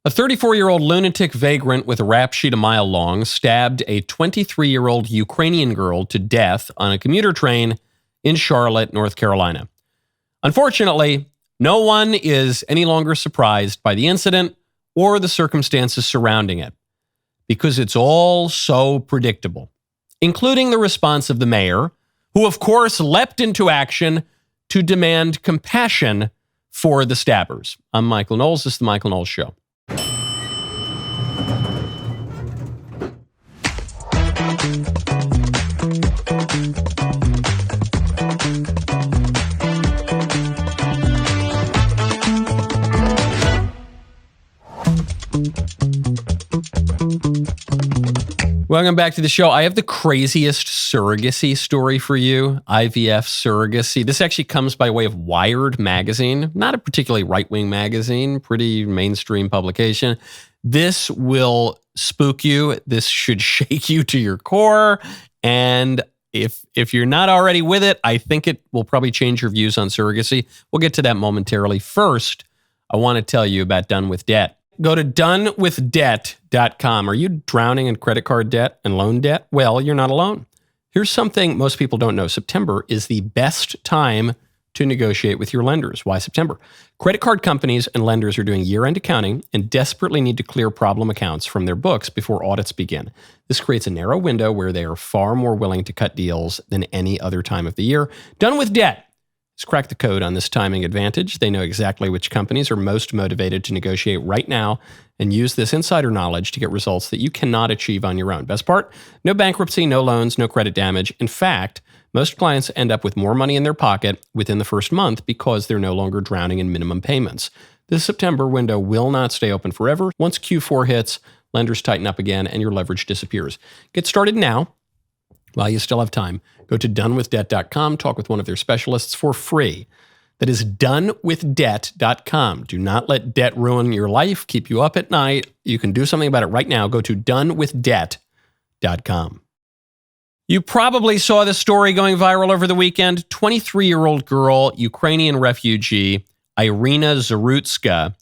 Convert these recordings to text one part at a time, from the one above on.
A 34-year-old lunatic vagrant with a rap sheet a mile long stabbed a 23-year-old Ukrainian girl to death on a commuter train in Charlotte, North Carolina. Unfortunately, no one is any longer surprised by the incident or the circumstances surrounding it, because it's all so predictable, including the response of the mayor, who of course leapt into action to demand compassion for the stabbers. I'm Michael Knowles. This is The Michael Knowles Show. Welcome back to the show. I have the craziest surrogacy story for you, IVF surrogacy. This actually comes by way of Wired magazine, not a particularly right-wing magazine, pretty mainstream publication. This will spook you. This should shake you to your core. And if you're not already with it, I think it will probably change your views on surrogacy. We'll get to that momentarily. First, I want to tell you about Done with Debt. Go to donewithdebt.com. Are you drowning in credit card debt and loan debt? Well, you're not alone. Here's something most people don't know. September is the best time to negotiate with your lenders. Why September? Credit card companies and lenders are doing year-end accounting and desperately need to clear problem accounts from their books before audits begin. This creates a narrow window where they are far more willing to cut deals than any other time of the year. Done with Debt has cracked the code on this timing advantage. They know exactly which companies are most motivated to negotiate right now and use this insider knowledge to get results that you cannot achieve on your own. Best part? No bankruptcy, no loans, no credit damage. In fact, most clients end up with more money in their pocket within the first month because they're no longer drowning in minimum payments. This September window will not stay open forever. Once Q4 hits, lenders tighten up again and your leverage disappears. Get started now while you still have time. Go to donewithdebt.com, talk with one of their specialists for free. That is donewithdebt.com. Do not let debt ruin your life, keep you up at night. You can do something about it right now. Go to donewithdebt.com. You probably saw this story going viral over the weekend. 23-year-old girl, Ukrainian refugee, Irina Zarutska,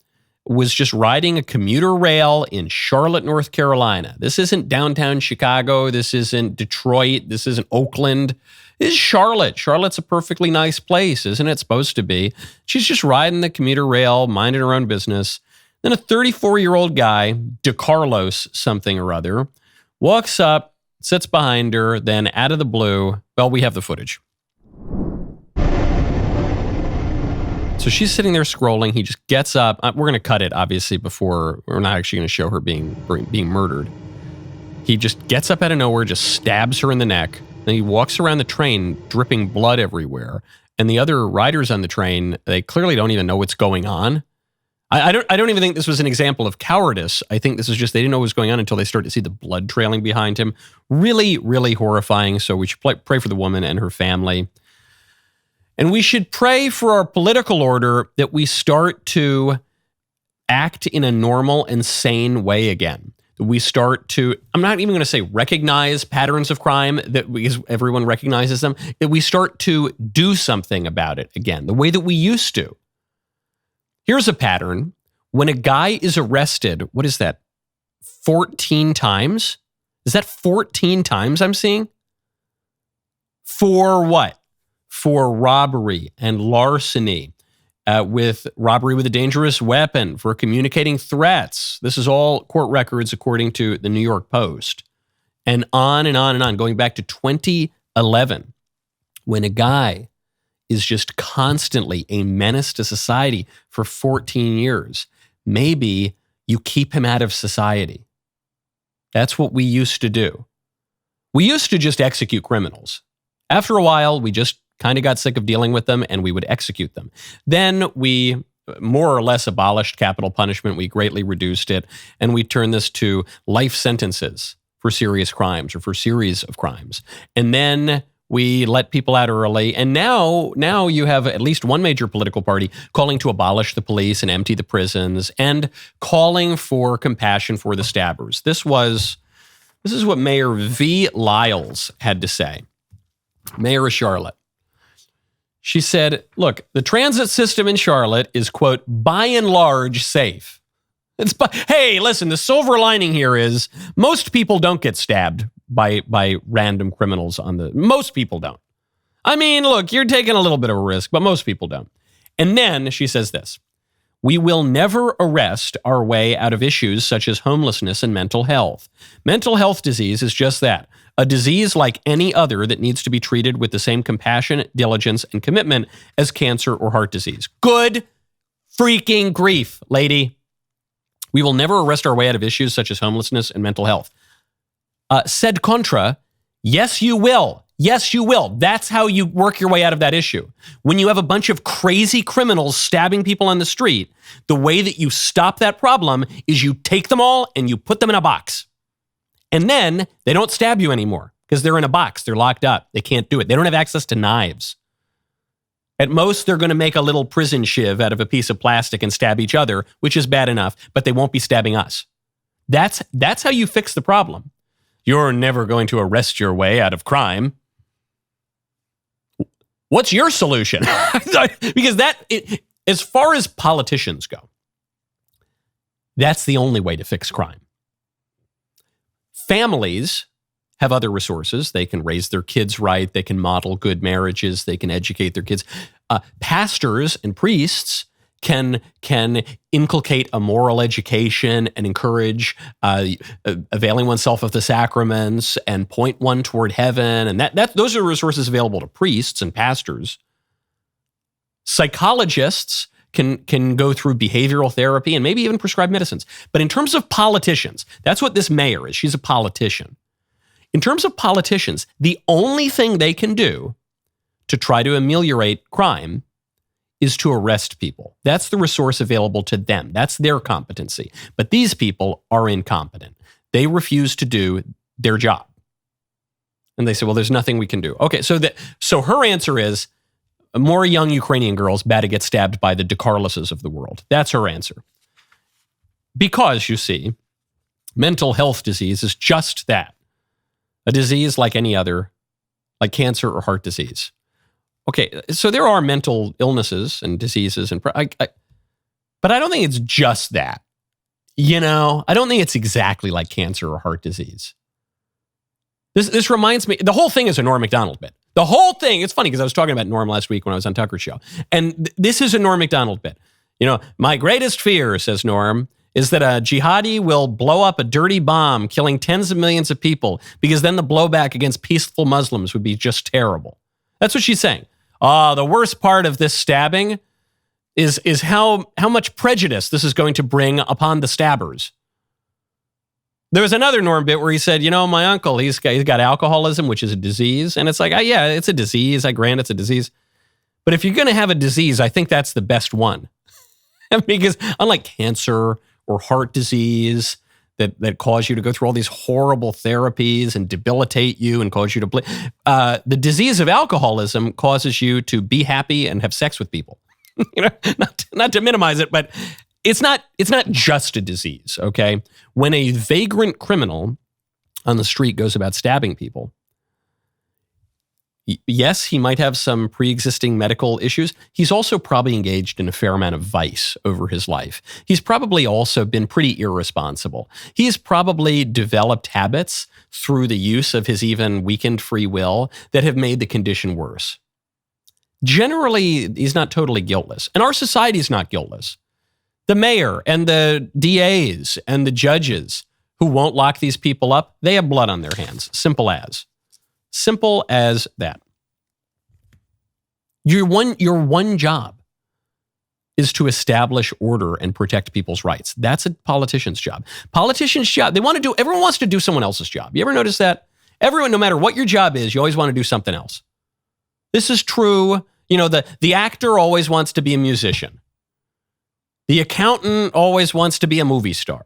was just riding a commuter rail in Charlotte, North Carolina. This isn't downtown Chicago. This isn't Detroit. This isn't Oakland. This is Charlotte. Charlotte's a perfectly nice place, isn't it supposed to be? She's just riding the commuter rail, minding her own business. Then a 34-year-old guy, DeCarlos something or other, walks up, sits behind her, then out of the blue, well, we have the footage. So she's sitting there scrolling. He just gets up. We're going to cut it, obviously, before we're not actually going to show her being murdered. He just gets up out of nowhere, just stabs her in the neck. Then he walks around the train, dripping blood everywhere. And the other riders on the train, they clearly don't even know what's going on. I don't even think this was an example of cowardice. I think this is just they didn't know what was going on until they started to see the blood trailing behind him. Really, really horrifying. So we should pray for the woman and her family. And we should pray for our political order that we start to act in a normal and sane way again. That we start to, I'm not even going to say recognize patterns of crime, that because everyone recognizes them, that we start to do something about it again, the way that we used to. Here's a pattern. When a guy is arrested, what is that, 14 times? Is that 14 times I'm seeing? For what? For robbery and larceny, with robbery with a dangerous weapon, for communicating threats. This is all court records according to the New York Post. And on and on and on, going back to 2011, when a guy is just constantly a menace to society for 14 years, maybe you keep him out of society. That's what we used to do. We used to just execute criminals. After a while, we just kind of got sick of dealing with them and we would execute them. Then we more or less abolished capital punishment. We greatly reduced it. And we turned this to life sentences for serious crimes or for series of crimes. And then we let people out early. And now you have at least one major political party calling to abolish the police and empty the prisons and calling for compassion for the stabbers. This is what Mayor V. Lyles had to say. Mayor of Charlotte. She said, look, the transit system in Charlotte is, quote, by and large safe. Hey, listen, the silver lining here is most people don't get stabbed by random criminals most people don't. I mean, look, you're taking a little bit of a risk, but most people don't. And then she says this: we will never arrest our way out of issues such as homelessness and mental health. Mental health disease is just that, a disease like any other that needs to be treated with the same compassion, diligence, and commitment as cancer or heart disease. Good freaking grief, lady. We will never arrest our way out of issues such as homelessness and mental health. Said contra, yes, you will. Yes, you will. That's how you work your way out of that issue. When you have a bunch of crazy criminals stabbing people on the street, the way that you stop that problem is you take them all and you put them in a box. And then they don't stab you anymore because they're in a box. They're locked up. They can't do it. They don't have access to knives. At most, they're going to make a little prison shiv out of a piece of plastic and stab each other, which is bad enough, but they won't be stabbing us. That's how you fix the problem. You're never going to arrest your way out of crime. What's your solution? Because as far as politicians go, that's the only way to fix crime. Families have other resources. They can raise their kids right. They can model good marriages. They can educate their kids. Pastors and priests can inculcate a moral education and encourage availing oneself of the sacraments and point one toward heaven. And those are resources available to priests and pastors. Psychologists can go through behavioral therapy and maybe even prescribe medicines. But in terms of politicians, that's what this mayor is. She's a politician. In terms of politicians, the only thing they can do to try to ameliorate crime is to arrest people. That's the resource available to them. That's their competency. But these people are incompetent. They refuse to do their job. And they say, well, there's nothing we can do. Okay, so her answer is more young Ukrainian girls bad to get stabbed by the DeCarloses of the world. That's her answer. Because, you see, mental health disease is just that. A disease like any other, like cancer or heart disease. Okay, so there are mental illnesses and diseases, but I don't think it's just that. I don't think it's exactly like cancer or heart disease. This reminds me, the whole thing is a Norm Macdonald bit. The whole thing, it's funny because I was talking about Norm last week when I was on Tucker's show. And this is a Norm Macdonald bit. My greatest fear, says Norm, is that a jihadi will blow up a dirty bomb, killing tens of millions of people, because then the blowback against peaceful Muslims would be just terrible. That's what she's saying. The worst part of this stabbing is how much prejudice this is going to bring upon the stabbers. There was another Norm bit where he said, my uncle, he's got alcoholism, which is a disease. And it's like, yeah, it's a disease. I grant it's a disease. But if you're going to have a disease, I think that's the best one. Because unlike cancer or heart disease that cause you to go through all these horrible therapies and debilitate you and cause you to bleed, the disease of alcoholism causes you to be happy and have sex with people. Not to minimize it, but it's not just a disease, okay? When a vagrant criminal on the street goes about stabbing people, yes, he might have some pre-existing medical issues. He's also probably engaged in a fair amount of vice over his life. He's probably also been pretty irresponsible. He's probably developed habits through the use of his even weakened free will that have made the condition worse. Generally, he's not totally guiltless. And our society's not guiltless. The mayor and the DAs and the judges who won't lock these people up, they have blood on their hands. Simple as. Simple as that. Your one job is to establish order and protect people's rights. That's a politician's job. Politician's job, everyone wants to do someone else's job. You ever notice that? Everyone, no matter what your job is, you always want to do something else. This is true. The actor always wants to be a musician. The accountant always wants to be a movie star.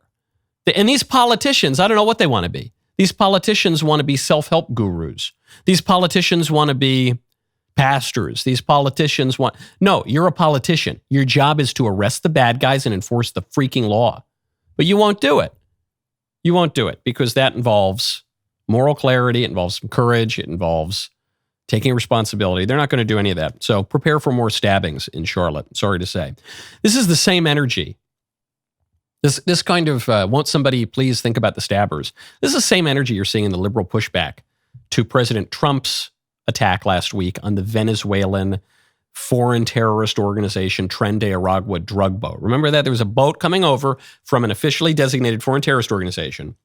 And these politicians, I don't know what they want to be. These politicians want to be self-help gurus. These politicians want to be pastors. These politicians No, you're a politician. Your job is to arrest the bad guys and enforce the freaking law. But you won't do it. You won't do it because that involves moral clarity. It involves some courage. It involves taking responsibility. They're not going to do any of that. So prepare for more stabbings in Charlotte. Sorry to say. This is the same energy This kind of, won't somebody please think about the stabbers? This is the same energy you're seeing in the liberal pushback to President Trump's attack last week on the Venezuelan foreign terrorist organization Tren de Aragua drug boat. Remember that? There was a boat coming over from an officially designated foreign terrorist organization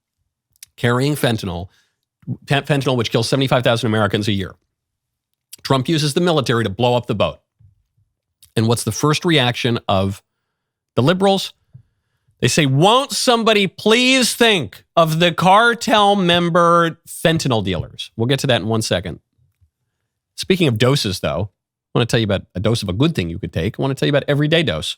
carrying fentanyl, which kills 75,000 Americans a year. Trump uses the military to blow up the boat. And what's the first reaction of the liberals? They say, won't somebody please think of the cartel member fentanyl dealers? We'll get to that in 1 second. Speaking of doses, though, I want to tell you about a dose of a good thing you could take. I want to tell you about Everyday Dose.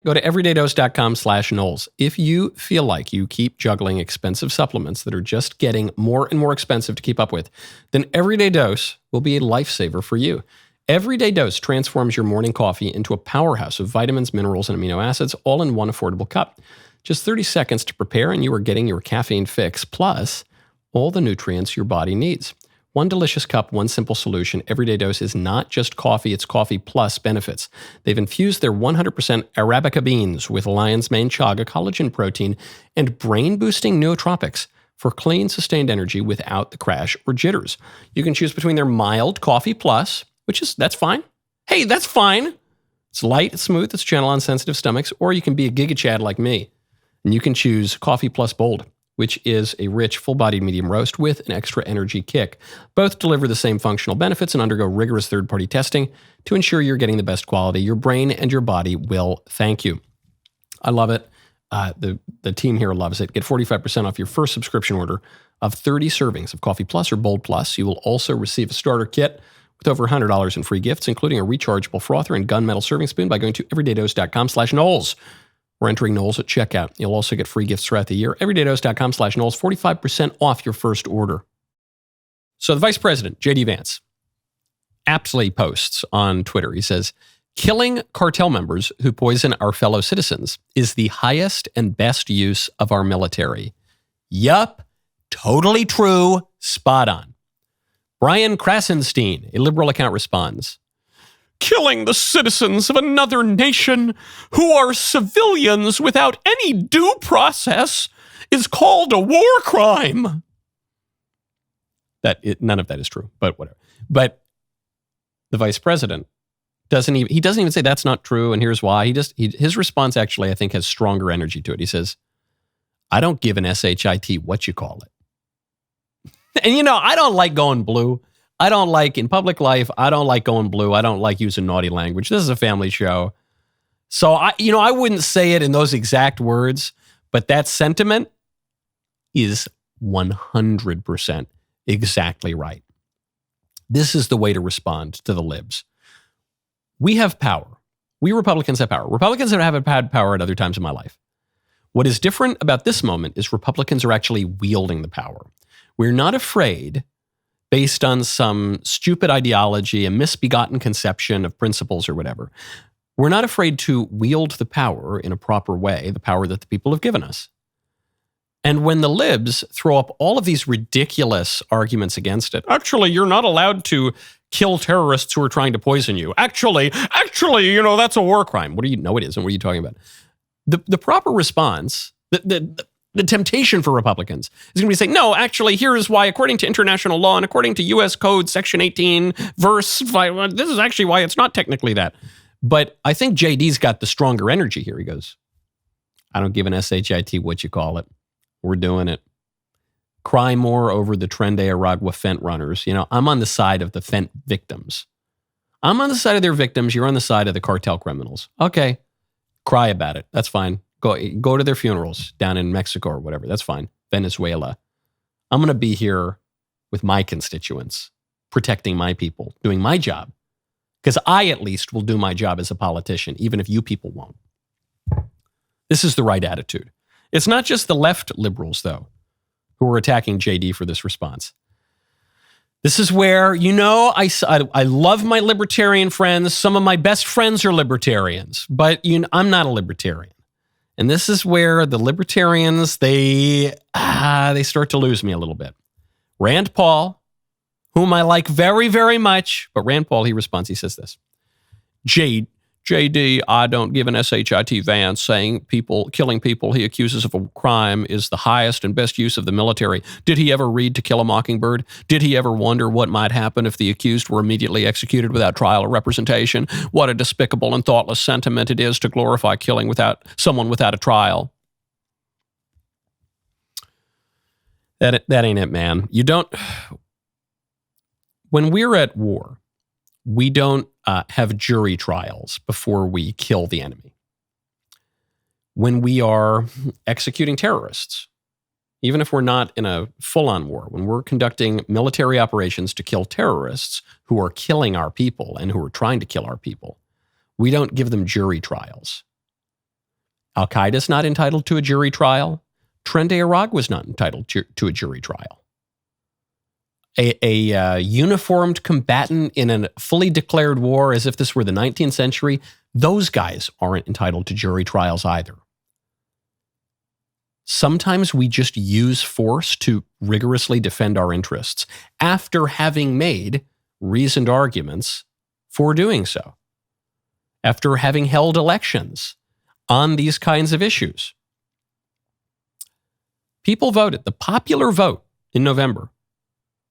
Go to everydaydose.com/Knowles. If you feel like you keep juggling expensive supplements that are just getting more and more expensive to keep up with, then Everyday Dose will be a lifesaver for you. Everyday Dose transforms your morning coffee into a powerhouse of vitamins, minerals, and amino acids, all in one affordable cup. Just 30 seconds to prepare, and you are getting your caffeine fix, plus all the nutrients your body needs. One delicious cup, one simple solution. Everyday Dose is not just coffee, it's coffee plus benefits. They've infused their 100% Arabica beans with lion's mane chaga, collagen protein, and brain-boosting nootropics for clean, sustained energy without the crash or jitters. You can choose between their mild coffee plus, that's fine. Hey, that's fine. It's light, it's smooth, it's gentle on sensitive stomachs, or you can be a giga chad like me. And you can choose Coffee Plus Bold, which is a rich, full-bodied medium roast with an extra energy kick. Both deliver the same functional benefits and undergo rigorous third-party testing to ensure you're getting the best quality. Your brain and your body will thank you. I love it. The team here loves it. Get 45% off your first subscription order of 30 servings of Coffee Plus or Bold Plus. You will also receive a starter kit with over $100 in free gifts, including a rechargeable frother and gunmetal serving spoon by going to everydaydose.com/Knowles. We're entering Knowles at checkout. You'll also get free gifts throughout the year. Everydaydose.com/Knowles, 45% off your first order. So the Vice President, J.D. Vance, aptly posts on Twitter. He says, killing cartel members who poison our fellow citizens is the highest and best use of our military. Yup, totally true, spot on. Brian Krasenstein, a liberal account, responds, killing the citizens of another nation who are civilians without any due process is called a war crime. None of that is true, but whatever. But the vice president doesn't even say that's not true, and here's why. His response actually, I think, has stronger energy to it. He says, I don't give an SHIT what you call it. And I don't like going blue. I don't like, in public life, I don't like going blue. I don't like using naughty language. This is a family show. So I wouldn't say it in those exact words, but that sentiment is 100% exactly right. This is the way to respond to the libs. We have power. We Republicans have power. Republicans haven't had power at other times in my life. What is different about this moment is Republicans are actually wielding the power. We're not afraid, based on some stupid ideology, a misbegotten conception of principles or whatever. We're not afraid to wield the power in a proper way, the power that the people have given us. And when the libs throw up all of these ridiculous arguments against it, actually, you're not allowed to kill terrorists who are trying to poison you. Actually, that's a war crime. What do you know it isn't? What are you talking about? The proper response, the temptation for Republicans is going to be saying, no, actually, here is why, according to international law and according to U.S. Code, Section 18, verse 5, this is actually why it's not technically that. But I think JD's got the stronger energy here. He goes, I don't give an SHIT what you call it. We're doing it. Cry more over the Tren de Aragua fent runners. I'm on the side of the fent victims. I'm on the side of their victims. You're on the side of the cartel criminals. Okay. Cry about it. That's fine. Go to their funerals down in Mexico or whatever. That's fine. Venezuela. I'm going to be here with my constituents, protecting my people, doing my job. Because I, at least, will do my job as a politician, even if you people won't. This is the right attitude. It's not just the left liberals, though, who are attacking JD for this response. This is where, I love my libertarian friends. Some of my best friends are libertarians, but I'm not a libertarian. And this is where the libertarians, they start to lose me a little bit. Rand Paul, whom I like very, very much, but Rand Paul, he responds, he says this, JD, I don't give an SHIT Vance saying killing people he accuses of a crime is the highest and best use of the military. Did he ever read To Kill a Mockingbird? Did he ever wonder what might happen if the accused were immediately executed without trial or representation? What a despicable and thoughtless sentiment it is to glorify killing someone without a trial. That ain't it, man. When we're at war, we don't have jury trials before we kill the enemy. When we are executing terrorists, even if we're not in a full-on war, when we're conducting military operations to kill terrorists who are killing our people and who are trying to kill our people, we don't give them jury trials. Al-Qaeda's not entitled to a jury trial. Trende Arag was not entitled to a jury trial. A uniformed combatant in a fully declared war as if this were the 19th century, those guys aren't entitled to jury trials either. Sometimes we just use force to rigorously defend our interests after having made reasoned arguments for doing so, after having held elections on these kinds of issues. People voted. The popular vote in November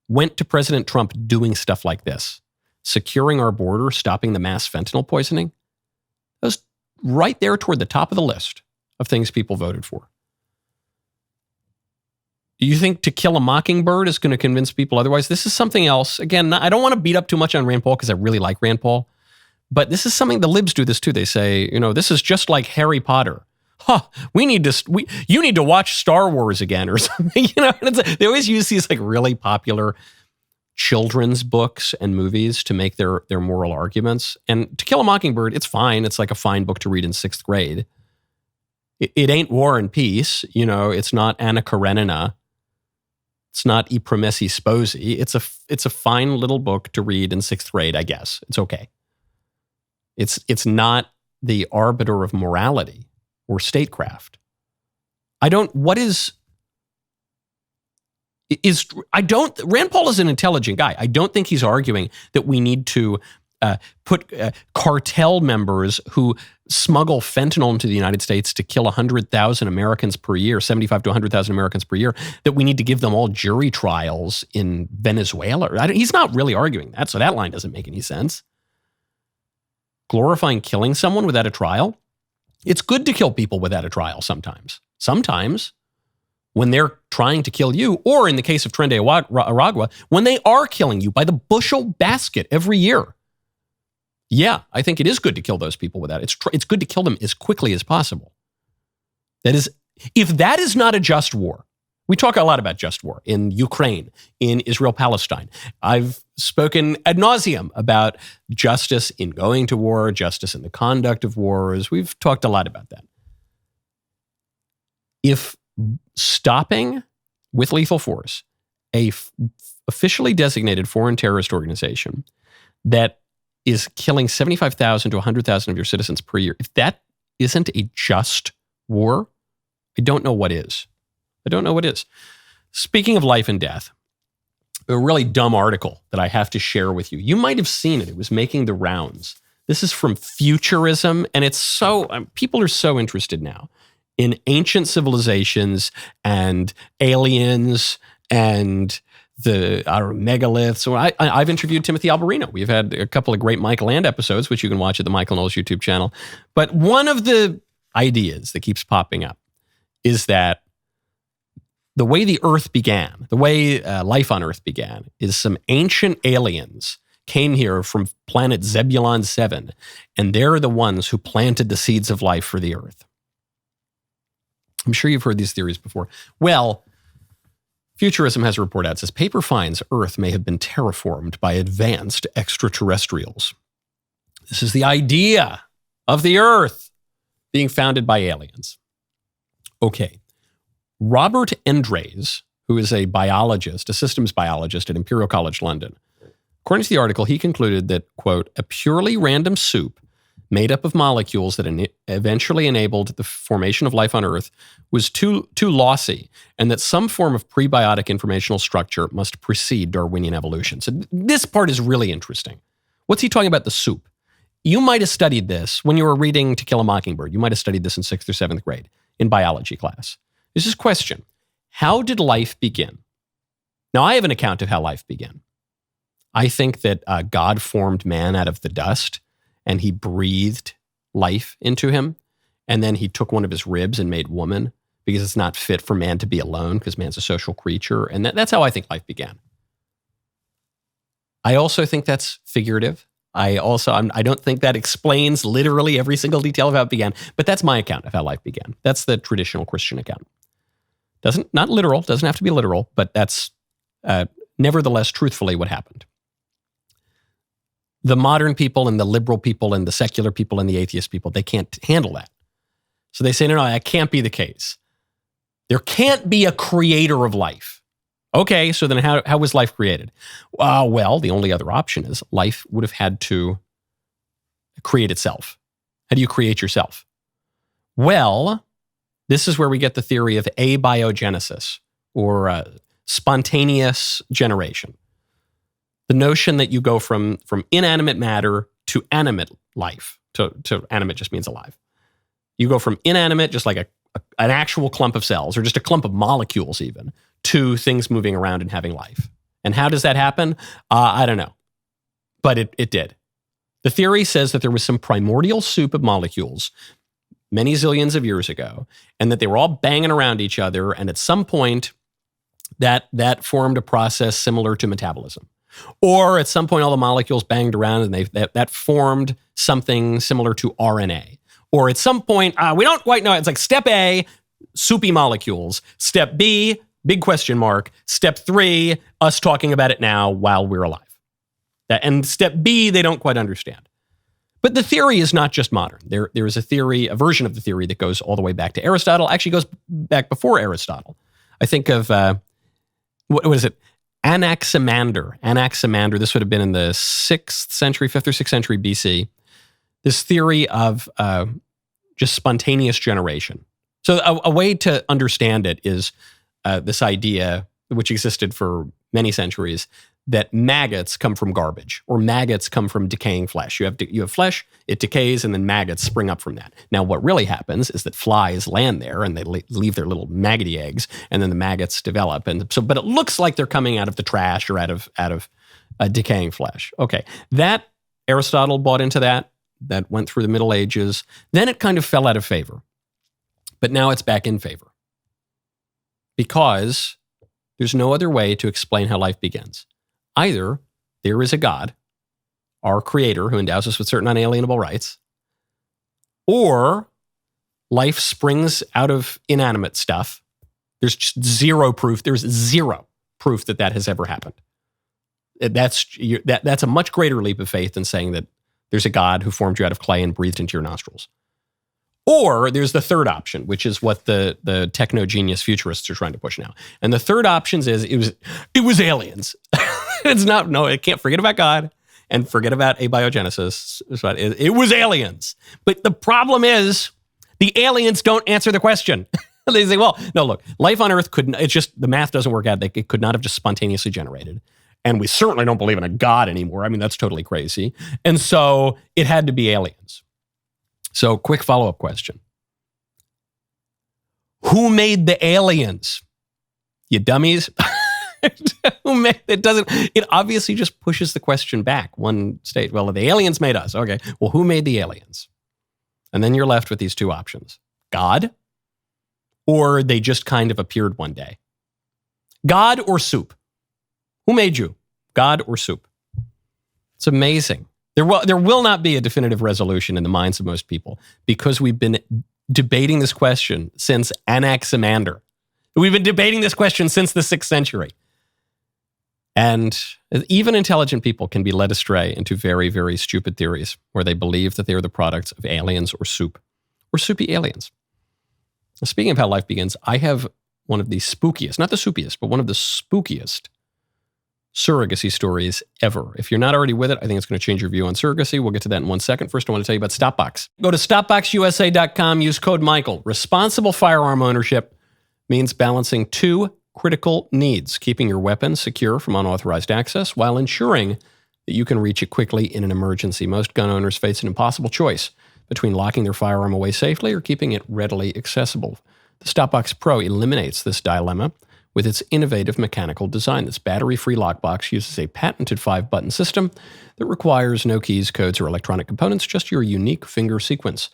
went to President Trump doing stuff like this, securing our border, stopping the mass fentanyl poisoning. That was right there toward the top of the list of things people voted for. Do you think To Kill a Mockingbird is going to convince people otherwise? This is something else. Again, I don't want to beat up too much on Rand Paul because I really like Rand Paul, but this is something the libs do this too. They say, this is just like Harry Potter. You need to watch Star Wars again or something. They always use these like really popular children's books and movies to make their moral arguments. And To Kill a Mockingbird, it's fine. It's like a fine book to read in 6th grade. It ain't War and Peace. It's not Anna Karenina. It's not I Promessi Sposi. It's a fine little book to read in 6th grade, I guess. It's okay. It's not the arbiter of morality or statecraft. Rand Paul is an intelligent guy. I don't think he's arguing that we need to put cartel members who smuggle fentanyl into the United States to kill 100,000 Americans per year, 75 to 100,000 Americans per year, that we need to give them all jury trials in Venezuela. He's not really arguing that, so that line doesn't make any sense. Glorifying killing someone without a trial? It's good to kill people without a trial sometimes. Sometimes, when they're trying to kill you, or in the case of Trende Aragua, when they are killing you by the bushel basket every year. Yeah, I think it is good to kill those people without it. It's good to kill them as quickly as possible. That is, if that is not a just war, we talk a lot about just war in Ukraine, in Israel-Palestine. I've spoken ad nauseum about justice in going to war, justice in the conduct of wars. We've talked a lot about that. If stopping with lethal force a officially designated foreign terrorist organization that is killing 75,000 to 100,000 of your citizens per year, if that isn't a just war, I don't know what is. I don't know what is. Speaking of life and death, a really dumb article that I have to share with you. You might have seen it. It was making the rounds. This is from Futurism, and it's people are so interested now in ancient civilizations and aliens and the megaliths. So I've interviewed Timothy Alberino. We've had a couple of great Michael Land episodes, which you can watch at the Michael Knowles YouTube channel. But one of the ideas that keeps popping up is that the way the Earth began, the way life on Earth began, is some ancient aliens came here from planet Zebulon 7, and they're the ones who planted the seeds of life for the Earth. I'm sure you've heard these theories before. Well, Futurism has a report out that says paper finds Earth may have been terraformed by advanced extraterrestrials. This is the idea of the Earth being founded by aliens. Okay. Robert Endres, who is a biologist, a systems biologist at Imperial College London, according to the article, he concluded that, quote, a purely random soup made up of molecules that eventually enabled the formation of life on Earth was too lossy, and that some form of prebiotic informational structure must precede Darwinian evolution. So this part is really interesting. What's he talking about, the soup? You might have studied this when you were reading To Kill a Mockingbird. You might have studied this in 6th or 7th grade in biology class. There's this question: how did life begin? Now, I have an account of how life began. I think that God formed man out of the dust, and he breathed life into him, and then he took one of his ribs and made woman, because it's not fit for man to be alone, because man's a social creature, and that's how I think life began. I also think that's figurative. I don't think that explains literally every single detail of how it began, but that's my account of how life began. That's the traditional Christian account. Not literal, doesn't have to be literal, but that's nevertheless truthfully what happened. The modern people and the liberal people and the secular people and the atheist people, they can't handle that. So they say, no, that can't be the case. There can't be a creator of life. Okay, so then how was life created? Well, the only other option is life would have had to create itself. How do you create yourself? Well, this is where we get the theory of abiogenesis, or spontaneous generation. The notion that you go from inanimate matter to animate life. To animate just means alive. You go from inanimate, just like an actual clump of cells, or just a clump of molecules even, to things moving around and having life. And how does that happen? I don't know. But it did. The theory says that there was some primordial soup of molecules many zillions of years ago, and that they were all banging around each other, and at some point that formed a process similar to metabolism. Or at some point all the molecules banged around and that formed something similar to RNA. Or at some point, we don't quite know. It's like step A, soupy molecules. Step B, big question mark. Step 3, us talking about it now while we're alive. And step B, they don't quite understand. But the theory is not just modern. There is a version of the theory that goes all the way back to Aristotle. Actually goes back before Aristotle. I think of, what is it? Anaximander. This would have been in the 6th century, 5th or 6th century BC. This theory of just spontaneous generation. So a way to understand it is this idea, which existed for many centuries, that maggots come from garbage, or maggots come from decaying flesh. You have flesh, it decays, and then maggots spring up from that. Now, what really happens is that flies land there, and they leave their little maggoty eggs, and then the maggots develop. And so, but it looks like they're coming out of the trash or out of decaying flesh. Okay, that Aristotle bought into that. That went through the Middle Ages. Then it kind of fell out of favor, but now it's back in favor because there's no other way to explain how life begins. Either there is a God, our creator, who endows us with certain unalienable rights, or life springs out of inanimate stuff. There's just zero proof. There's zero proof that has ever happened. That's a much greater leap of faith than saying that there's a God who formed you out of clay and breathed into your nostrils. Or there's the third option, which is what the techno-genius futurists are trying to push now. And the third option is it was aliens. It can't forget about God and forget about abiogenesis. It was aliens. But the problem is the aliens don't answer the question. They say, well, no, look, life on Earth couldn't, it's just, the math doesn't work out. It could not have just spontaneously generated. And we certainly don't believe in a God anymore. I mean, that's totally crazy. And so it had to be aliens. So quick follow-up question. Who made the aliens? You dummies. Who made it? It obviously just pushes the question back one stage. Well, the aliens made us. Okay. Well, who made the aliens? And then you're left with these two options. God, or they just kind of appeared one day. God or soup? Who made you? God or soup? It's amazing. There will not be a definitive resolution in the minds of most people because we've been debating this question since Anaximander. We've been debating this question since the 6th century. And even intelligent people can be led astray into very, very stupid theories where they believe that they are the products of aliens or soup, or soupy aliens. Speaking of how life begins, I have one of the spookiest, not the soupiest, but one of the spookiest surrogacy stories ever. If you're not already with it, I think it's going to change your view on surrogacy. We'll get to that in 1 second. First, I want to tell you about Stopbox. Go to stopboxusa.com, use code Michael. Responsible firearm ownership means balancing two critical needs: keeping your weapons secure from unauthorized access while ensuring that you can reach it quickly in an emergency. Most gun owners face an impossible choice between locking their firearm away safely or keeping it readily accessible. The Stopbox Pro eliminates this dilemma with its innovative mechanical design. This battery-free lockbox uses a patented 5-button system that requires no keys, codes, or electronic components, just your unique finger sequence.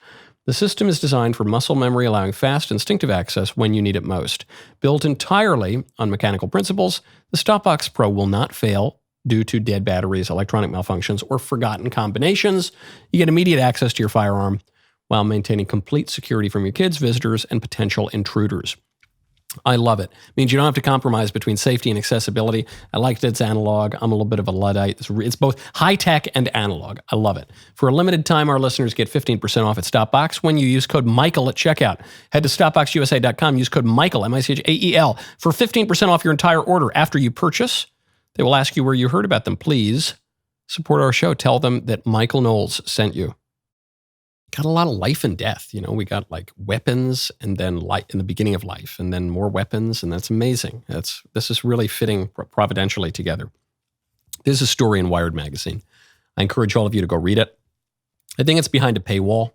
The system is designed for muscle memory, allowing fast, instinctive access when you need it most. Built entirely on mechanical principles, the Stopbox Pro will not fail due to dead batteries, electronic malfunctions, or forgotten combinations. You get immediate access to your firearm while maintaining complete security from your kids, visitors, and potential intruders. I love it. It means you don't have to compromise between safety and accessibility. I like that it's analog. I'm a little bit of a Luddite. It's both high-tech and analog. I love it. For a limited time, our listeners get 15% off at Stopbox when you use code Michael at checkout. Head to StopboxUSA.com, use code Michael, M-I-C-H-A-E-L, for 15% off your entire order. After you purchase, they will ask you where you heard about them. Please support our show. Tell them that Michael Knowles sent you. Got a lot of life and death. We got like weapons and then light in the beginning of life and then more weapons. And that's amazing. This is really fitting providentially together. There's a story in Wired magazine. I encourage all of you to go read it. I think it's behind a paywall.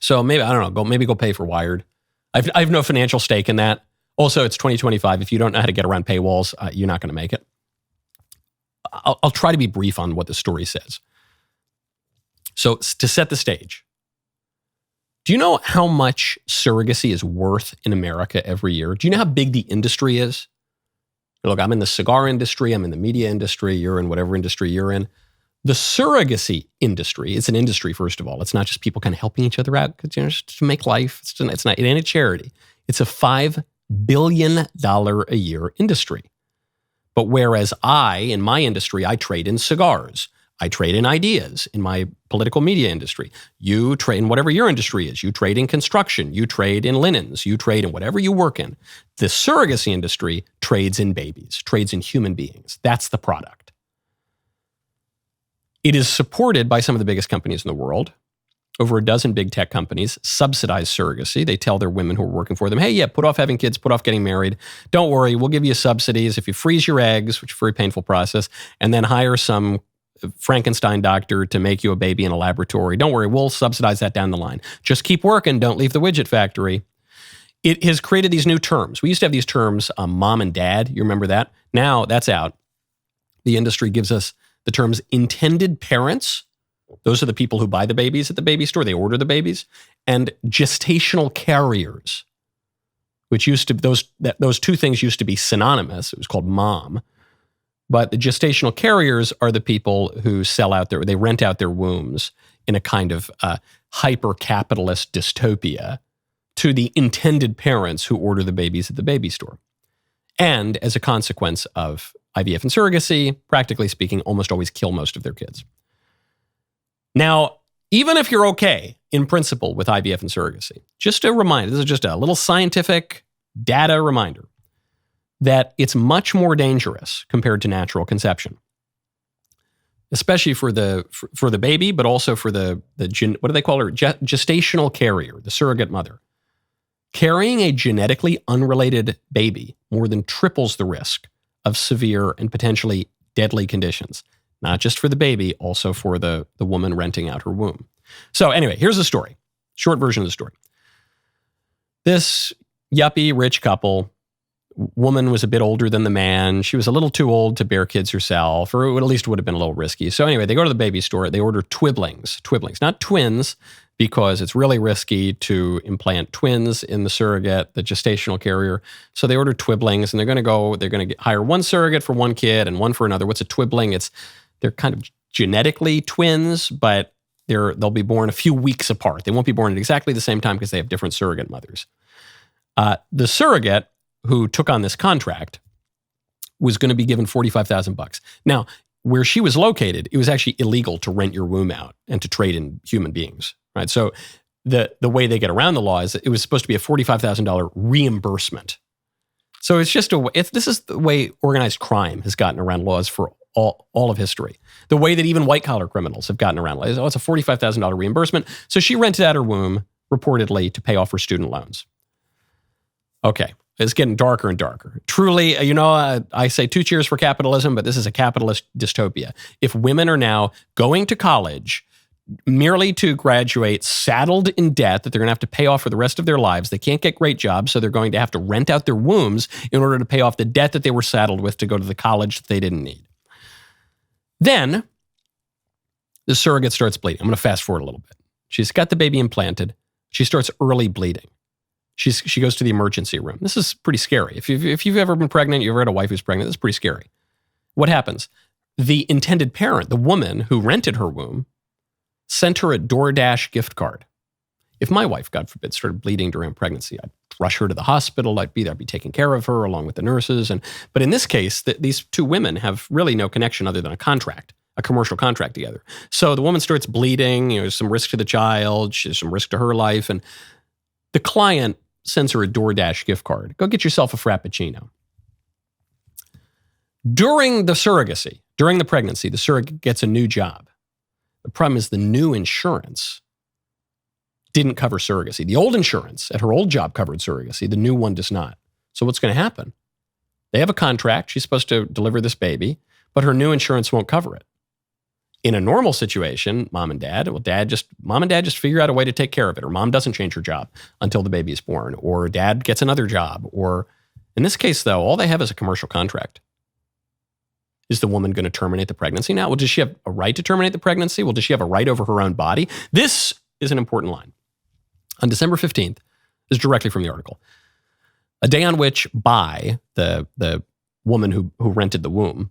So maybe, I don't know, maybe go pay for Wired. I have no financial stake in that. Also, it's 2025. If you don't know how to get around paywalls, you're not going to make it. I'll try to be brief on what the story says. So to set the stage, do you know how much surrogacy is worth in America every year? Do you know how big the industry is? Look, I'm in the cigar industry, I'm in the media industry, you're in whatever industry you're in. The surrogacy industry is an industry, first of all. It's not just people kind of helping each other out just to make life. It ain't a charity. It's a $5 billion a year industry. But whereas in my industry, I trade in cigars. I trade in ideas in my political media industry. You trade in whatever your industry is. You trade in construction. You trade in linens. You trade in whatever you work in. The surrogacy industry trades in babies, trades in human beings. That's the product. It is supported by some of the biggest companies in the world. Over a dozen big tech companies subsidize surrogacy. They tell their women who are working for them, hey, yeah, put off having kids, put off getting married. Don't worry, we'll give you subsidies if you freeze your eggs, which is a very painful process, and then hire some Frankenstein doctor to make you a baby in a laboratory. Don't worry, we'll subsidize that down the line. Just keep working. Don't leave the widget factory. It has created these new terms. We used to have these terms, mom and dad. You remember that? Now that's out. The industry gives us the terms intended parents. Those are the people who buy the babies at the baby store. They order the babies. And gestational carriers, which used to, those two things used to be synonymous. It was called mom. But the gestational carriers are the people who they rent out their wombs in a kind of hyper-capitalist dystopia to the intended parents who order the babies at the baby store. And as a consequence of IVF and surrogacy, practically speaking, almost always kill most of their kids. Now, even if you're okay in principle with IVF and surrogacy, just a reminder, this is just a little scientific data reminder, that it's much more dangerous compared to natural conception, especially for the baby, but also for the what do they call her? Gestational carrier, the surrogate mother. Carrying a genetically unrelated baby more than triples the risk of severe and potentially deadly conditions, not just for the baby, also for the woman renting out her womb. So anyway, here's the story. Short version of the story. This yuppie rich couple, woman was a bit older than the man. She was a little too old to bear kids herself, or at least would have been a little risky. So anyway, they go to the baby store. They order twiblings, not twins, because it's really risky to implant twins in the surrogate, the gestational carrier. So they order twiblings, and they're going to hire one surrogate for one kid and one for another. What's a twibling? They're kind of genetically twins, but they'll be born a few weeks apart. They won't be born at exactly the same time because they have different surrogate mothers. The surrogate who took on this contract was going to be given $45,000. Now, where she was located, it was actually illegal to rent your womb out and to trade in human beings, right? So the way they get around the law is that it was supposed to be a $45,000 reimbursement. So it's just this is the way organized crime has gotten around laws for all of history. The way that even white-collar criminals have gotten around laws. It's a $45,000 reimbursement. So she rented out her womb, reportedly, to pay off her student loans. Okay. It's getting darker and darker. Truly, I say 2 cheers for capitalism, but this is a capitalist dystopia. If women are now going to college merely to graduate saddled in debt that they're going to have to pay off for the rest of their lives, they can't get great jobs, so they're going to have to rent out their wombs in order to pay off the debt that they were saddled with to go to the college that they didn't need. Then the surrogate starts bleeding. I'm going to fast forward a little bit. She's got the baby implanted. She starts early bleeding. She goes to the emergency room. This is pretty scary. If you've ever been pregnant, you've ever had a wife who's pregnant, this is pretty scary. What happens? The intended parent, the woman who rented her womb, sent her a DoorDash gift card. If my wife, God forbid, started bleeding during pregnancy, I'd rush her to the hospital. I'd be there, be taking care of her along with the nurses. But in this case, these 2 women have really no connection other than a contract, a commercial contract together. So the woman starts bleeding. There's some risk to the child. There's some risk to her life. And the client sends her a DoorDash gift card. Go get yourself a Frappuccino. During the surrogacy, during the pregnancy, the surrogate gets a new job. The problem is the new insurance didn't cover surrogacy. The old insurance at her old job covered surrogacy. The new one does not. So what's going to happen? They have a contract. She's supposed to deliver this baby, but her new insurance won't cover it. In a normal situation, mom and dad just figure out a way to take care of it, or mom doesn't change her job until the baby is born, or dad gets another job, or in this case, though, all they have is a commercial contract. Is the woman going to terminate the pregnancy now? Well, does she have a right to terminate the pregnancy? Well, does she have a right over her own body? This is an important line. On December 15th, this is directly from the article, a day on which the woman who rented the womb,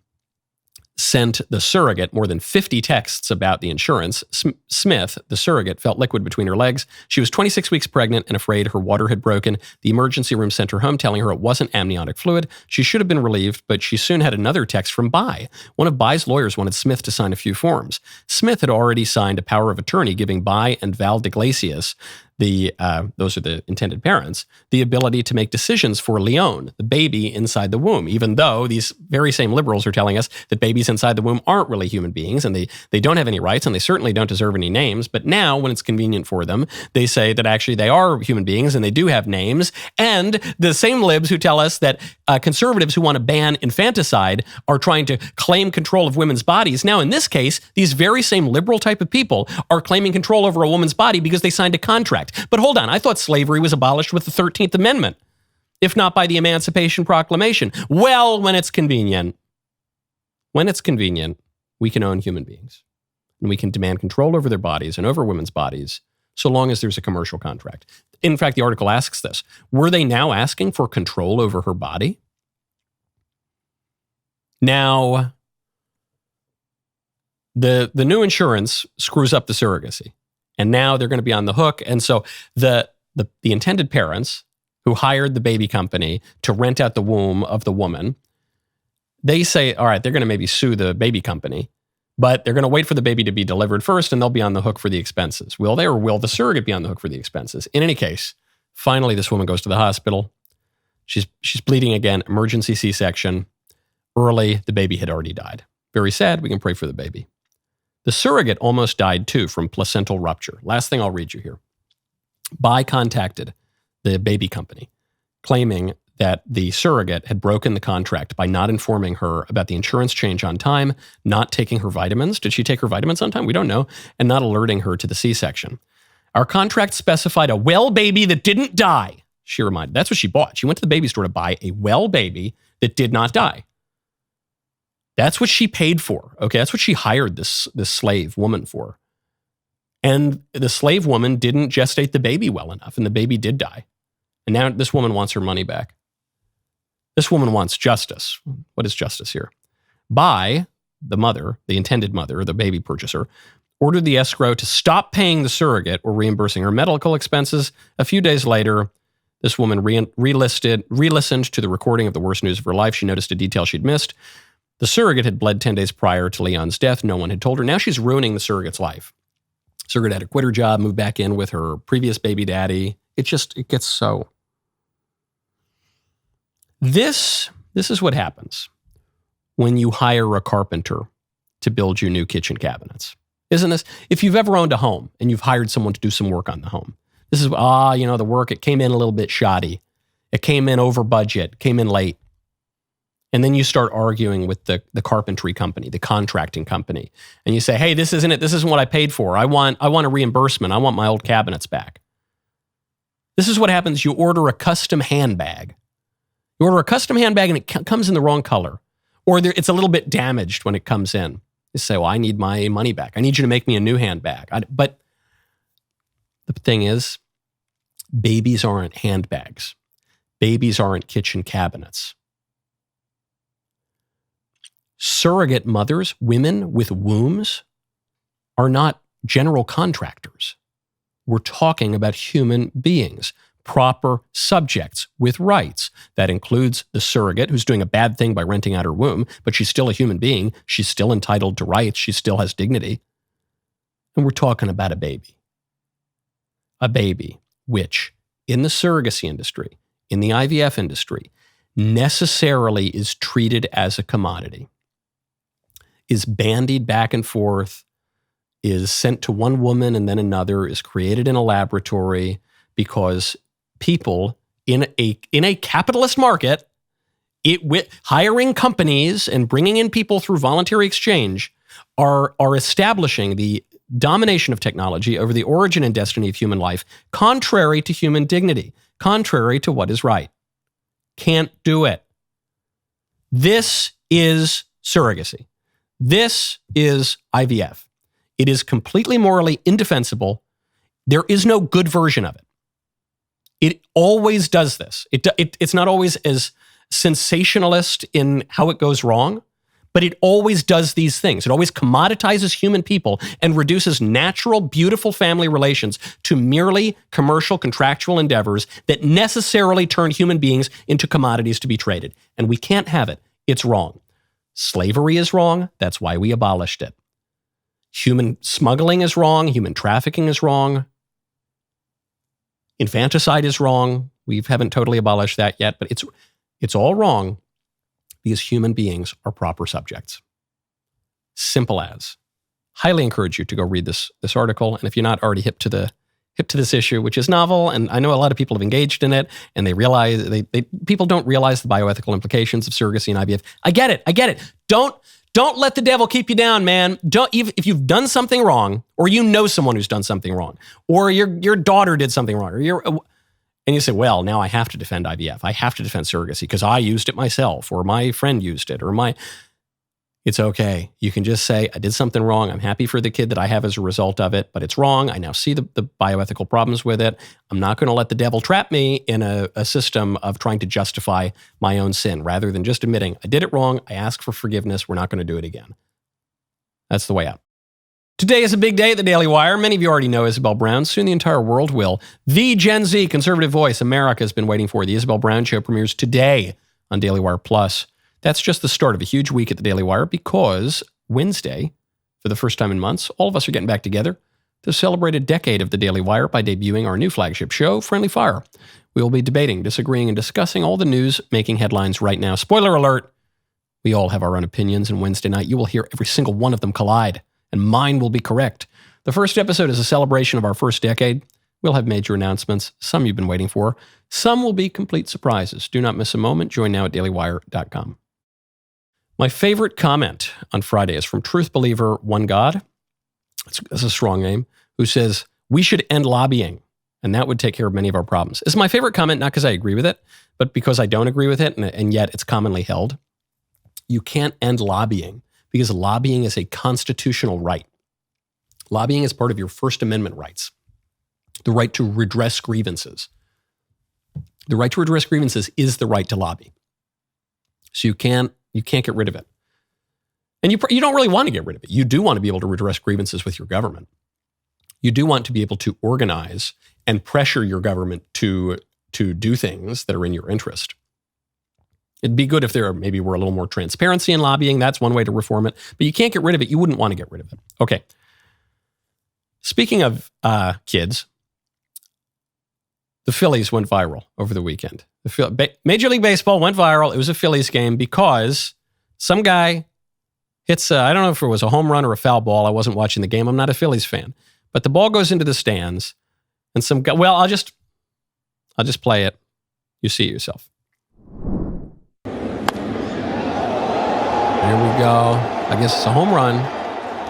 sent the surrogate more than 50 texts about the insurance. Smith, the surrogate, felt liquid between her legs. She was 26 weeks pregnant and afraid her water had broken. The emergency room sent her home, telling her it wasn't amniotic fluid. She should have been relieved, but she soon had another text from Bi. One of Bi's lawyers wanted Smith to sign a few forms. Smith had already signed a power of attorney giving Bi and Val Deglesias, those are the intended parents, the ability to make decisions for Leon, the baby inside the womb, even though these very same liberals are telling us that babies inside the womb aren't really human beings and they don't have any rights and they certainly don't deserve any names. But now, when it's convenient for them, they say that actually they are human beings and they do have names. And the same libs who tell us that conservatives who want to ban infanticide are trying to claim control of women's bodies. Now, in this case, these very same liberal type of people are claiming control over a woman's body because they signed a contract. But hold on, I thought slavery was abolished with the 13th Amendment, if not by the Emancipation Proclamation. Well, when it's convenient, we can own human beings and we can demand control over their bodies and over women's bodies so long as there's a commercial contract. In fact, the article asks this, were they now asking for control over her body? Now, the new insurance screws up the surrogacy. And now they're going to be on the hook. And so the intended parents who hired the baby company to rent out the womb of the woman, they say, all right, they're going to maybe sue the baby company, but they're going to wait for the baby to be delivered first and they'll be on the hook for the expenses. Will they, or will the surrogate be on the hook for the expenses? In any case, finally, this woman goes to the hospital. She's bleeding again, emergency C-section. Early, the baby had already died. Very sad. We can pray for the baby. The surrogate almost died too from placental rupture. Last thing I'll read you here. Bi contacted the baby company, claiming that the surrogate had broken the contract by not informing her about the insurance change on time, not taking her vitamins. Did she take her vitamins on time? We don't know. And not alerting her to the C-section. Our contract specified a well baby that didn't die, she reminded. That's what she bought. She went to the baby store to buy a well baby that did not die. That's what she paid for. Okay, that's what she hired this slave woman for. And the slave woman didn't gestate the baby well enough, and the baby did die. And now this woman wants her money back. This woman wants justice. What is justice here? Bi, the mother, the intended mother, the baby purchaser, ordered the escrow to stop paying the surrogate or reimbursing her medical expenses. A few days later, this woman re-listened to the recording of the worst news of her life. She noticed a detail she'd missed. The surrogate had bled 10 days prior to Leon's death. No one had told her. Now she's ruining the surrogate's life. Surrogate had to quit her job, move back in with her previous baby daddy. It gets so. This is what happens when you hire a carpenter to build you new kitchen cabinets. Isn't this? If you've ever owned a home and you've hired someone to do some work on the home, this is, the work, it came in a little bit shoddy. It came in over budget, came in late. And then you start arguing with the carpentry company, the contracting company. And you say, hey, this isn't it. This isn't what I paid for. I want a reimbursement. I want my old cabinets back. This is what happens. You order a custom handbag. You order a custom handbag and it comes in the wrong color. Or it's a little bit damaged when it comes in. You say, well, I need my money back. I need you to make me a new handbag. But the thing is, babies aren't handbags. Babies aren't kitchen cabinets. Surrogate mothers, women with wombs, are not general contractors. We're talking about human beings, proper subjects with rights. That includes the surrogate who's doing a bad thing by renting out her womb, but she's still a human being. She's still entitled to rights. She still has dignity. And we're talking about a baby. A baby which, in the surrogacy industry, in the IVF industry, necessarily is treated as a commodity, is bandied back and forth, is sent to one woman and then another, is created in a laboratory because people in a capitalist market, hiring companies and bringing in people through voluntary exchange are establishing the domination of technology over the origin and destiny of human life, contrary to human dignity, contrary to what is right. Can't do it. This is surrogacy. This is IVF. It is completely morally indefensible. There is no good version of it. It always does this. It's not always as sensationalist in how it goes wrong, but it always does these things. It always commoditizes human people and reduces natural, beautiful family relations to merely commercial, contractual endeavors that necessarily turn human beings into commodities to be traded. And we can't have it. It's wrong. Slavery is wrong. That's why we abolished it. Human smuggling is wrong. Human trafficking is wrong. Infanticide is wrong. We haven't totally abolished that yet, but it's all wrong because human beings are proper subjects. Simple as. Highly encourage you to go read this article. And if you're not already hip to this issue, which is novel, and I know a lot of people have engaged in it, and they realize people don't realize the bioethical implications of surrogacy and IVF. I get it. Don't let the devil keep you down, man. If you've done something wrong, or you know someone who's done something wrong, or your daughter did something wrong, and you say, well, now I have to defend IVF. I have to defend surrogacy because I used it myself, or my friend used it, it's okay. You can just say, I did something wrong. I'm happy for the kid that I have as a result of it, but it's wrong. I now see the bioethical problems with it. I'm not going to let the devil trap me in a system of trying to justify my own sin rather than just admitting, I did it wrong. I ask for forgiveness. We're not going to do it again. That's the way out. Today is a big day at the Daily Wire. Many of you already know Isabel Brown. Soon the entire world will. The Gen Z conservative voice America has been waiting for. The Isabel Brown Show premieres today on Daily Wire Plus. That's just the start of a huge week at the Daily Wire because Wednesday, for the first time in months, all of us are getting back together to celebrate a decade of the Daily Wire by debuting our new flagship show, Friendly Fire. We will be debating, disagreeing, and discussing all the news making headlines right now. Spoiler alert, we all have our own opinions, and Wednesday night you will hear every single one of them collide, and mine will be correct. The first episode is a celebration of our first decade. We'll have major announcements, some you've been waiting for. Some will be complete surprises. Do not miss a moment. Join now at dailywire.com. My favorite comment on Friday is from Truth Believer One God. That's a strong name, who says, we should end lobbying, and that would take care of many of our problems. It's my favorite comment, not because I agree with it, but because I don't agree with it, and yet it's commonly held. You can't end lobbying because lobbying is a constitutional right. Lobbying is part of your First Amendment rights. The right to redress grievances. The right to redress grievances is the right to lobby. So you can't get rid of it. And you don't really want to get rid of it. You do want to be able to redress grievances with your government. You do want to be able to organize and pressure your government to do things that are in your interest. It'd be good if there maybe were a little more transparency in lobbying. That's one way to reform it. But you can't get rid of it. You wouldn't want to get rid of it. Okay. Speaking of kids, the Phillies went viral over the weekend. Major League Baseball went viral. It was a Phillies game because some guy hits, I don't know if it was a home run or a foul ball. I wasn't watching the game. I'm not a Phillies fan. But the ball goes into the stands and some guy, well, I'll just play it. You see it yourself. Here we go. I guess it's a home run.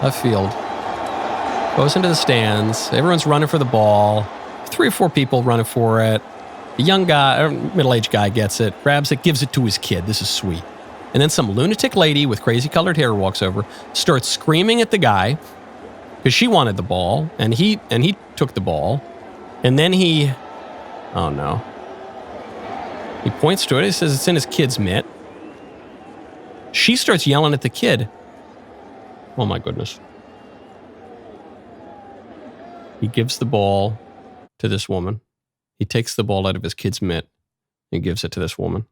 Left field. Goes into the stands. Everyone's running for the ball. 3 or 4 people running for it. The young guy, or middle-aged guy gets it, grabs it, gives it to his kid. This is sweet. And then some lunatic lady with crazy colored hair walks over, starts screaming at the guy because she wanted the ball, and he took the ball. And then oh no. He points to it. He says it's in his kid's mitt. She starts yelling at the kid. Oh my goodness. He gives the ball to this woman. He takes the ball out of his kid's mitt and gives it to this woman.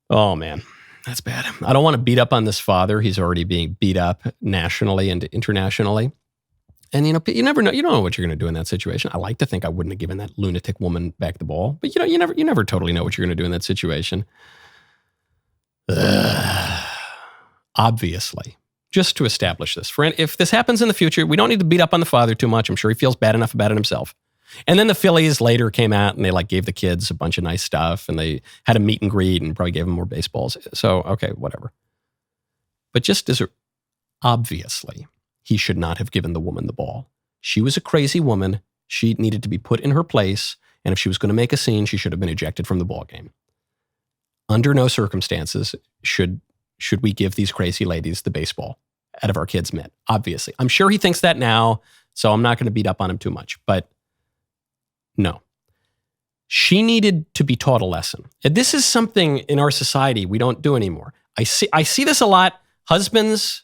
Oh man, that's bad. I don't want to beat up on this father. He's already being beat up nationally and internationally. And you never know. You don't know what you're going to do in that situation. I like to think I wouldn't have given that lunatic woman back the ball, but you never totally know what you're going to do in that situation. Obviously, just to establish this, if this happens in the future, we don't need to beat up on the father too much. I'm sure he feels bad enough about it himself. And then the Phillies later came out and they gave the kids a bunch of nice stuff and they had a meet and greet and probably gave them more baseballs. So, okay, whatever. But just obviously, he should not have given the woman the ball. She was a crazy woman. She needed to be put in her place. And if she was going to make a scene, she should have been ejected from the ball game. Under no circumstances should we give these crazy ladies the baseball out of our kids' mitt. Obviously. I'm sure he thinks that now, so I'm not going to beat up on him too much. But no. She needed to be taught a lesson. And this is something in our society we don't do anymore. I see this a lot. Husbands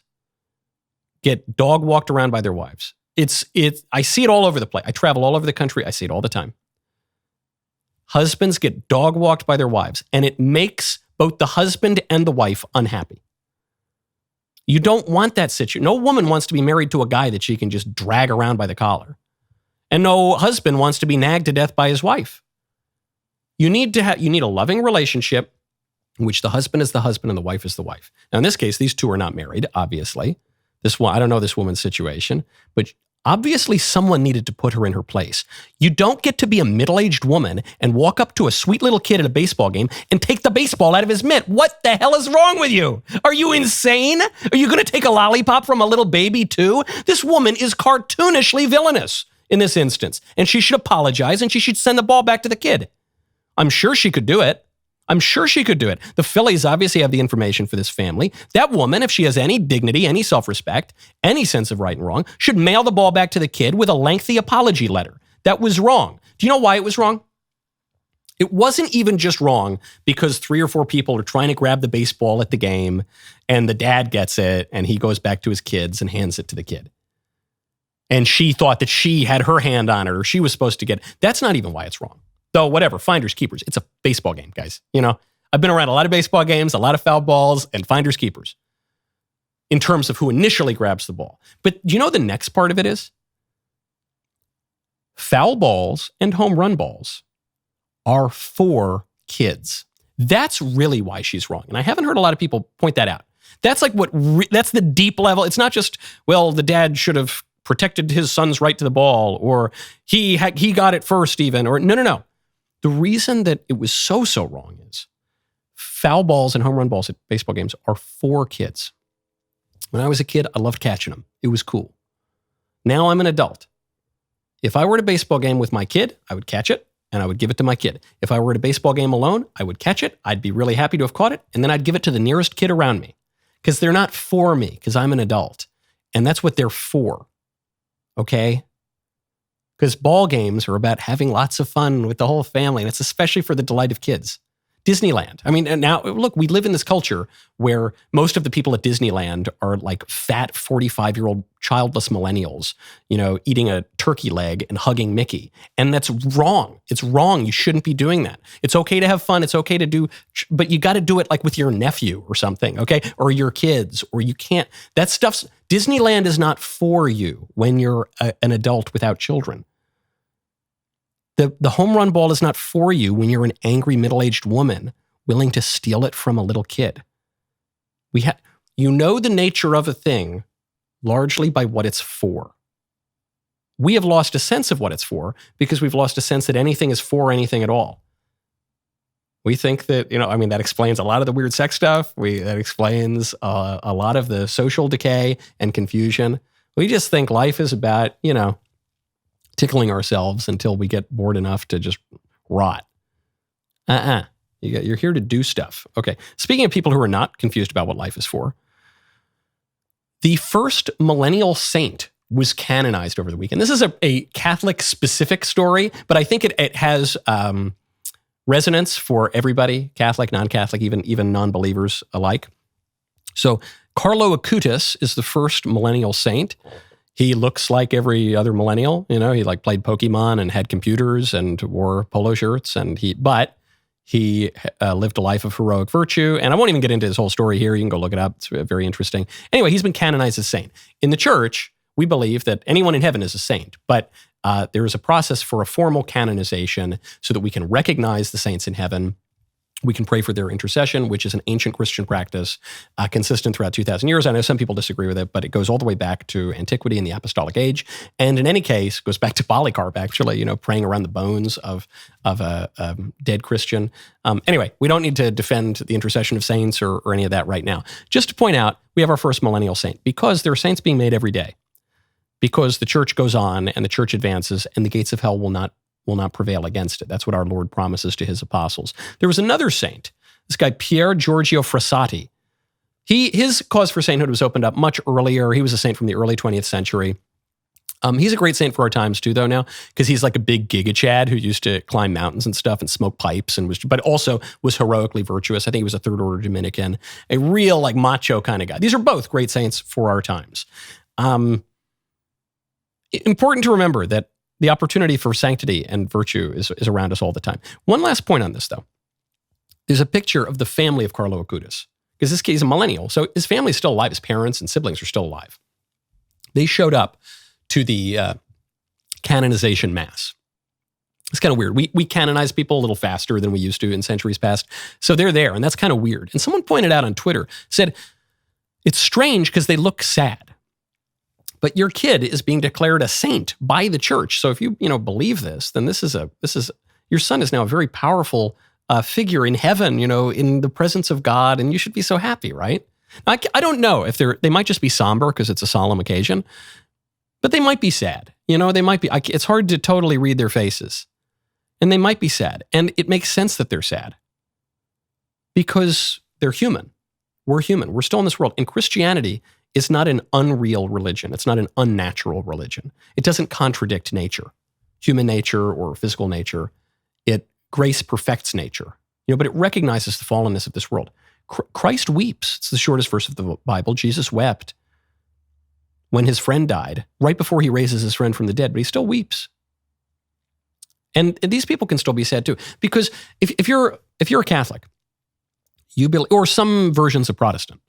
get dog walked around by their wives. I see it all over the place. I travel all over the country. I see it all the time. Husbands get dog walked by their wives, and it makes both the husband and the wife unhappy. You don't want that situation. No woman wants to be married to a guy that she can just drag around by the collar. And no husband wants to be nagged to death by his wife. You need a loving relationship in which the husband is the husband and the wife is the wife. Now, in this case, these two are not married, obviously. I don't know this woman's situation, but obviously someone needed to put her in her place. You don't get to be a middle-aged woman and walk up to a sweet little kid at a baseball game and take the baseball out of his mitt. What the hell is wrong with you? Are you insane? Are you going to take a lollipop from a little baby too? This woman is cartoonishly villainous in this instance, and she should apologize and she should send the ball back to the kid. I'm sure she could do it. The Phillies obviously have the information for this family. That woman, if she has any dignity, any self-respect, any sense of right and wrong, should mail the ball back to the kid with a lengthy apology letter. That was wrong. Do you know why it was wrong? It wasn't even just wrong because 3 or 4 people are trying to grab the baseball at the game and the dad gets it and he goes back to his kids and hands it to the kid. And she thought that she had her hand on it or she was supposed to get it. That's not even why it's wrong. Though, whatever, finders, keepers. It's a baseball game, guys. I've been around a lot of baseball games, a lot of foul balls, and finders, keepers in terms of who initially grabs the ball. But do you know the next part of it is? Foul balls and home run balls are for kids. That's really why she's wrong. And I haven't heard a lot of people point that out. That's that's the deep level. It's not just, well, the dad should have protected his son's right to the ball, or he got it first even, or no. The reason that it was so wrong is foul balls and home run balls at baseball games are for kids. When I was a kid, I loved catching them. It was cool. Now I'm an adult. If I were at a baseball game with my kid, I would catch it and I would give it to my kid. If I were at a baseball game alone, I would catch it. I'd be really happy to have caught it. And then I'd give it to the nearest kid around me because they're not for me because I'm an adult. And that's what they're for. Okay? Because ball games are about having lots of fun with the whole family, and it's especially for the delight of kids. Disneyland. I mean, and now, look, we live in this culture where most of the people at Disneyland are like fat 45-year-old childless millennials, eating a turkey leg and hugging Mickey. And that's wrong. It's wrong. You shouldn't be doing that. It's okay to have fun. It's okay to do, but you got to do it like with your nephew or something, okay? Or your kids, or you can't. Disneyland is not for you when you're an adult without children. The home run ball is not for you when you're an angry middle-aged woman willing to steal it from a little kid. You know the nature of a thing largely by what it's for. we have lost a sense of what it's for because we've lost a sense that anything is for anything at all. We think that, that explains a lot of the weird sex stuff. That explains a lot of the social decay and confusion. We just think life is about, tickling ourselves until we get bored enough to just rot. You're here to do stuff. Okay. Speaking of people who are not confused about what life is for, the first millennial saint was canonized over the weekend. This is a Catholic-specific story, but I think it has resonance for everybody, Catholic, non-Catholic, even non-believers alike. So Carlo Acutis is the first millennial saint. He looks like every other millennial. He played Pokemon and had computers and wore polo shirts, but he lived a life of heroic virtue. And I won't even get into his whole story here. You can go look it up. It's very interesting. Anyway, he's been canonized as saint. In the church, we believe that anyone in heaven is a saint, but there is a process for a formal canonization so that we can recognize the saints in heaven. We can pray for their intercession, which is an ancient Christian practice consistent throughout 2,000 years. I know some people disagree with it, but it goes all the way back to antiquity and the apostolic age. And in any case, goes back to Polycarp, actually, praying around the bones of a dead Christian. Anyway, we don't need to defend the intercession of saints or any of that right now. Just to point out, we have our first millennial saint because there are saints being made every day. Because the church goes on and the church advances and the gates of hell will not prevail against it. That's what our Lord promises to his apostles. There was another saint, this guy Pier Giorgio Frassati. His cause for sainthood was opened up much earlier. He was a saint from the early 20th century. He's a great saint for our times too, though, now, because he's like a big Giga Chad who used to climb mountains and stuff and smoke pipes but also was heroically virtuous. I think he was a third order Dominican, a real macho kind of guy. These are both great saints for our times. Important to remember that the opportunity for sanctity and virtue is around us all the time. One last point on this, though. There's a picture of the family of Carlo Acutis, because this kid is a millennial, so his family's still alive. His parents and siblings are still alive. They showed up to the canonization mass. It's kind of weird. We canonize people a little faster than we used to in centuries past, so they're there, and that's kind of weird. And someone pointed out on Twitter, said, it's strange because they look sad. But your kid is being declared a saint by the church. So if you believe this, then this is your son is now a very powerful figure in heaven, in the presence of God, and you should be so happy, right? Now, I don't know if they might just be somber because it's a solemn occasion, but they might be sad. They might be. It's hard to totally read their faces, and they might be sad, and it makes sense that they're sad because they're human. We're human. We're still in this world, and Christianity is not an unreal religion. It's not an unnatural religion. It doesn't contradict nature, human nature or physical nature. Grace perfects nature, but it recognizes the fallenness of this world. Christ weeps. It's the shortest verse of the Bible. Jesus wept when his friend died, right before he raises his friend from the dead, but he still weeps. And these people can still be sad too, because if you're a Catholic, you believe, or some versions of Protestant,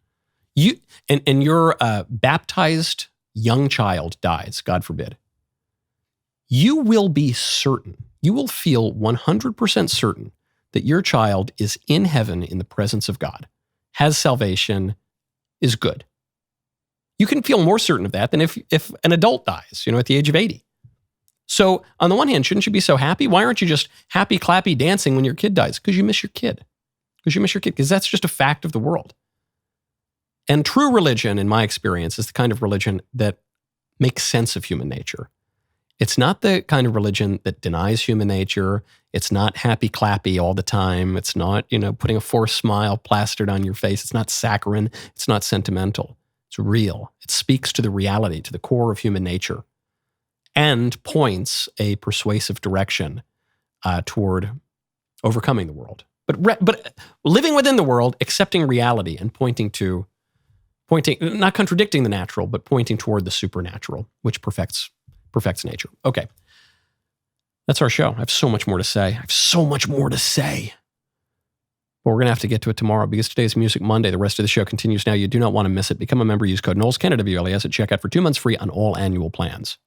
and your baptized young child dies, God forbid, you will be certain, you will feel 100% certain that your child is in heaven in the presence of God, has salvation, is good. You can feel more certain of that than if an adult dies, at the age of 80. So on the one hand, shouldn't you be so happy? Why aren't you just happy, clappy, dancing when your kid dies? Because you miss your kid. Because that's just a fact of the world. And true religion, in my experience, is the kind of religion that makes sense of human nature. It's not the kind of religion that denies human nature. It's not happy clappy all the time. It's not, putting a forced smile plastered on your face. It's not saccharine. It's not sentimental. It's real. It speaks to the reality, to the core of human nature, and points a persuasive direction toward overcoming the world. But living within the world, accepting reality, and pointing, not contradicting the natural, but pointing toward the supernatural, which perfects nature. That's our show. I have so much more to say. But we're going to have to get to it tomorrow because today's Music Monday. The rest of the show continues now. You do not want to miss it. Become a member. Use code Knowles, Canada, WLES at checkout for 2 months free on all annual plans.